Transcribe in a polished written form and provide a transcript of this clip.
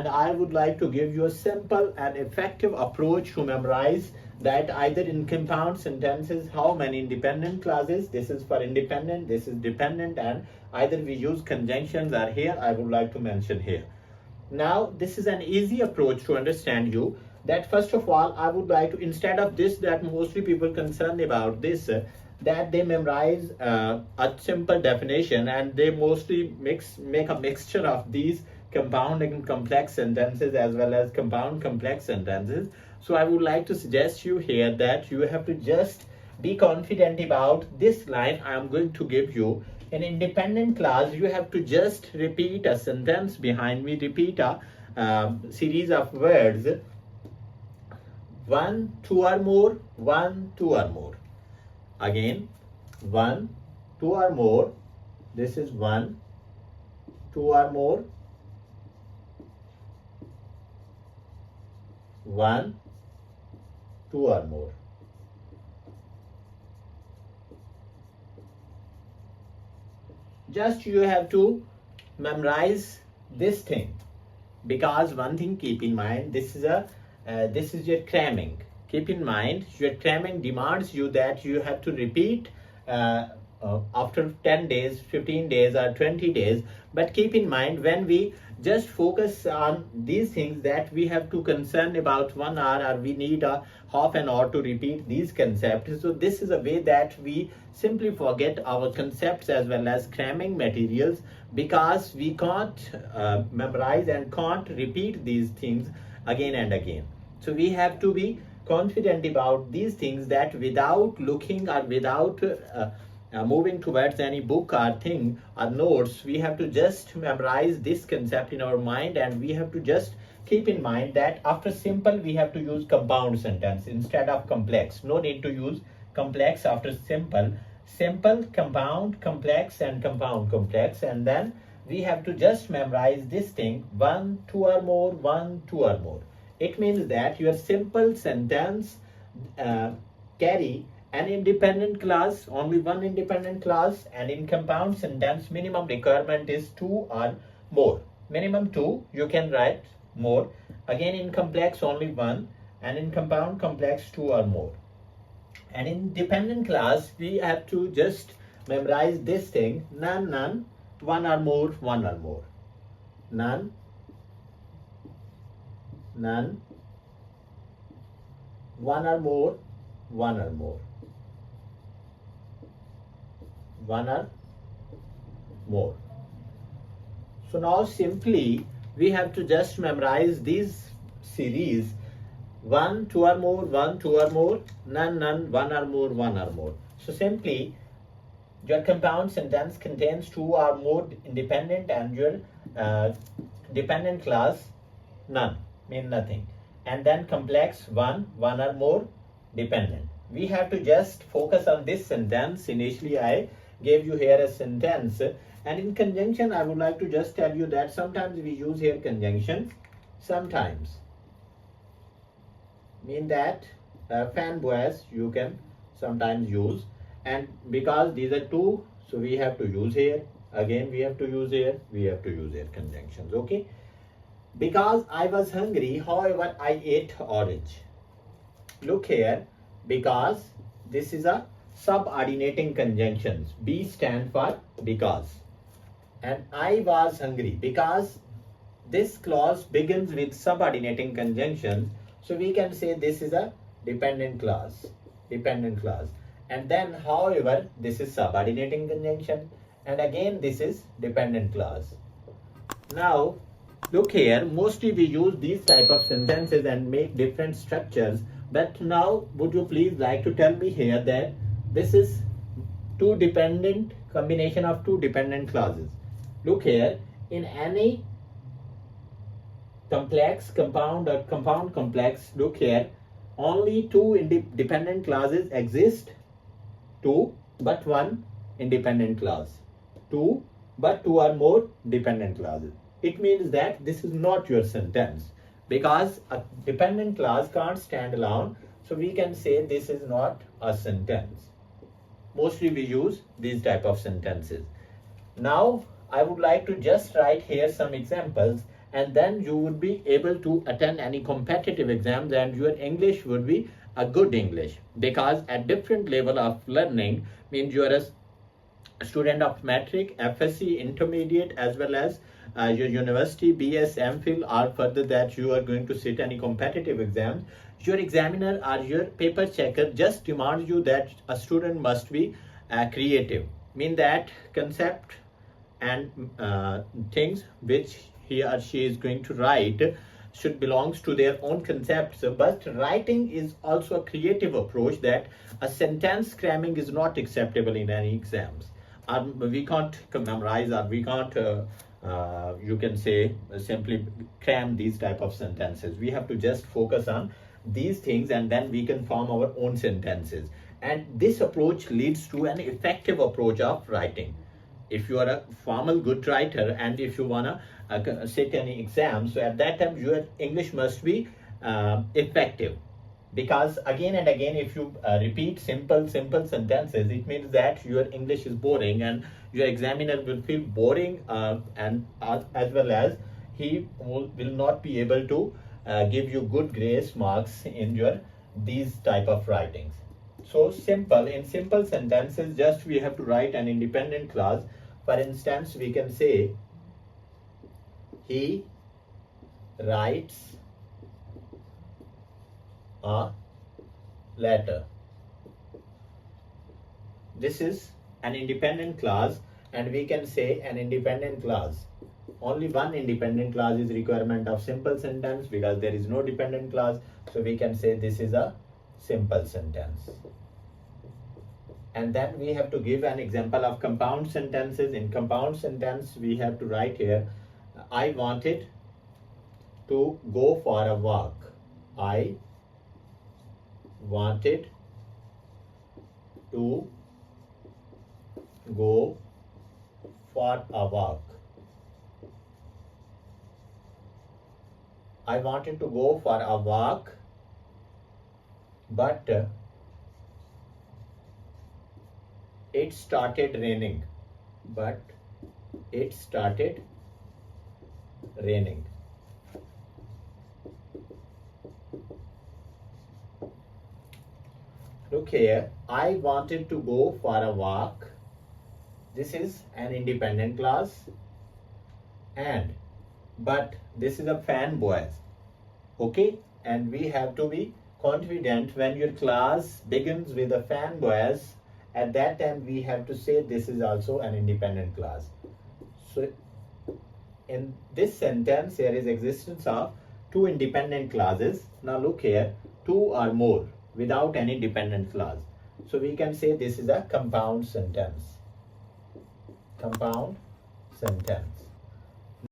And I would like to give you a simple and effective approach to memorize that either in compound sentences, how many independent clauses, this is for independent, this is dependent, and either we use conjunctions or here I would like to mention here. Now, this is an easy approach to understand you that first of all, I would like to, instead of this that mostly people concerned about this, that they memorize a simple definition and they mostly make a mixture of these compound and complex sentences as well as compound complex sentences. So I would like to suggest you here that you have to just be confident about this line I am going to give you. In independent clause, you have to just repeat a sentence behind me, repeat a series of words, one, two or more, one, two or more. Again, one, two or more, this is one, two or more, one, two or more. Just you have to memorize this thing, because one thing keep in mind, this is your cramming. Keep in mind your cramming demands you that you have to repeat after 10 days, 15 days or 20 days. But keep in mind, when we just focus on these things, that we have to concern about 1 hour or we need a half an hour to repeat these concepts. So this is a way that we simply forget our concepts as well as cramming materials, because we can't memorize and can't repeat these things again and again. So we have to be confident about these things, that without looking or without moving towards any book or thing or notes, we have to just memorize this concept in our mind, and we have to just keep in mind that after simple we have to use compound sentence instead of complex. No need to use complex after simple. Simple, compound, complex, and compound complex, and then we have to just memorize this thing, one, two or more, one, two or more. It means that your simple sentence carry an independent clause, only one independent clause, and in compound sentence minimum requirement is 2 or more. Minimum 2, you can write more. Again in complex only 1, and in compound complex 2 or more. And in dependent clause we have to just memorize this thing, none, none, one or more, one or more. None, none, one or more, one or more, one or more. So now simply we have to just memorize these series, one, two or more, one, two or more, none, none, one or more, one or more. So simply your compound sentence contains 2 or more independent, and your dependent clause none, mean nothing, and then complex one or more, dependent. We have to just focus on this sentence. Initially I gave you here a sentence, and in conjunction I would like to just tell you that sometimes we use here conjunction, sometimes mean that fanboys you can sometimes use, and because these are two, so we have to use here, again we have to use here, we have to use here conjunctions. Okay, because I was hungry, however I ate orange. Look here, because this is a subordinating conjunctions. B stand for because, and I was hungry, because this clause begins with subordinating conjunctions, so we can say this is a dependent clause, and then however this is subordinating conjunction, and again this is dependent clause. Now look here, mostly we use these type of sentences and make different structures, but now would you please like to tell me here that this is combination of two dependent clauses. Look here, in any complex, compound or compound complex, look here, only two dependent clauses exist, two but one independent clause, two but two or more dependent clauses. It means that this is not your sentence, because a dependent clause can't stand alone, so we can say this is not a sentence. Mostly we use these type of sentences. Now I would like to just write here some examples, and then you would be able to attend any competitive exams, and your English would be a good English, because at different level of learning means you are a student of metric, FSC, intermediate, as well as your university, BS, MPhil, or further that you are going to sit any competitive exams. Your examiner or your paper checker just demands you that a student must be creative, mean that concept and things which he or she is going to write should belongs to their own concepts. But writing is also a creative approach, that a sentence cramming is not acceptable in any exams. We can't memorize, or we can't you can say simply cram these type of sentences. We have to just focus on these things, and then we can form our own sentences, and this approach leads to an effective approach of writing. If you are a formal good writer, and if you wanna sit any exam, so at that time your English must be effective, because again and again if you repeat simple sentences, it means that your English is boring, and your examiner will feel boring, and as well as he will not be able to give you good grace marks in your these type of writings. So simple, in simple sentences, just we have to write an independent clause. For instance, we can say he writes a letter. This is an independent clause, and we can say an independent clause. Only one independent clause is requirement of simple sentence, because there is no dependent clause. So we can say this is a simple sentence. And then we have to give an example of compound sentences. In compound sentence, we have to write here, I wanted to go for a walk. I wanted to go for a walk. I wanted to go for a walk, but it started raining. But it started raining. Look here, I wanted to go for a walk. This is an independent clause, and but this is a fan voice. Okay, and we have to be confident when your class begins with a fan voice. At that time we have to say this is also an independent clause. So in this sentence there is existence of two independent clauses. Now look here, two or more without any dependent clause. So we can say this is a compound sentence. Compound sentence.